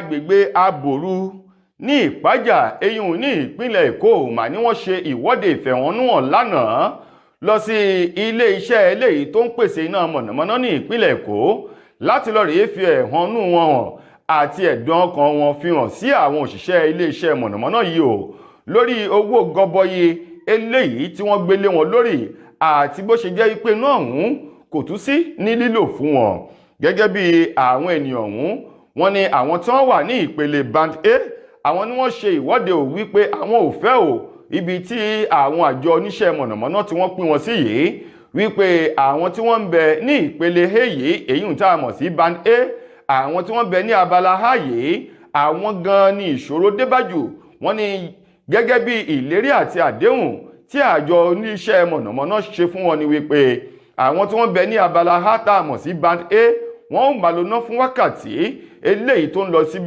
agbègbè Aboru ní Ìpájà eyín ní ìpínlẹ̀ Èkó mà ní wọ́n ṣe ìwọ́de ìfẹ̀hónúhàn lánàá lọ sí ilé-iṣẹ́ eléyìí tó ń pèsè iná mọ̀nàmọ́ná ní ìpínlẹ̀ Èkó láti lọ rèé fi ẹ̀hónú wọn hàn àti ẹ̀dùn ọkàn wọn fi hàn sí àwọn òṣìṣẹ́ ilé-iṣẹ́ mọ̀nàmọ́ná yìí o lórí owó gọbọyì eléyìí tí wọ́n gbé lé wọn lórí àti bó ṣe jẹ́ wípé náà ọ̀hún kò tún sí ní lílò fún wọn. Gẹ́gẹ́ bí àwọn ènìyàn ọ̀hún wọ́n ní àwọn tí wọ́n wà ní ìpele band A àwọn ni wọ́n ṣe ìwọ́de ò wípé àwọn ò fẹ́ o ibi tí àwọn àjọ oníṣẹ́ mọ̀nàmọ́ná tí wọ́n pín wọn sí yìí wípé àwọn tí wọ́n ń bẹ ní ìpele A yìí èyí ń tá a mọ̀ sí band A àwọn tí wọ́n bẹ ní abala A yìí àwọn gan ni ìṣòro débájù. Wọ́n ní gẹ́gẹ́ bí ìlérí àti àdéhùn tí àjọ oníṣẹ́ mọ̀nàmọ́ná ṣe fún wọn ni wípé àwọn tí wọ́n bẹ ní abala A tá a mọ̀ sí band A wọ́n ó máa lò ná fún wákàtí eléyìí tó ń lọ síbi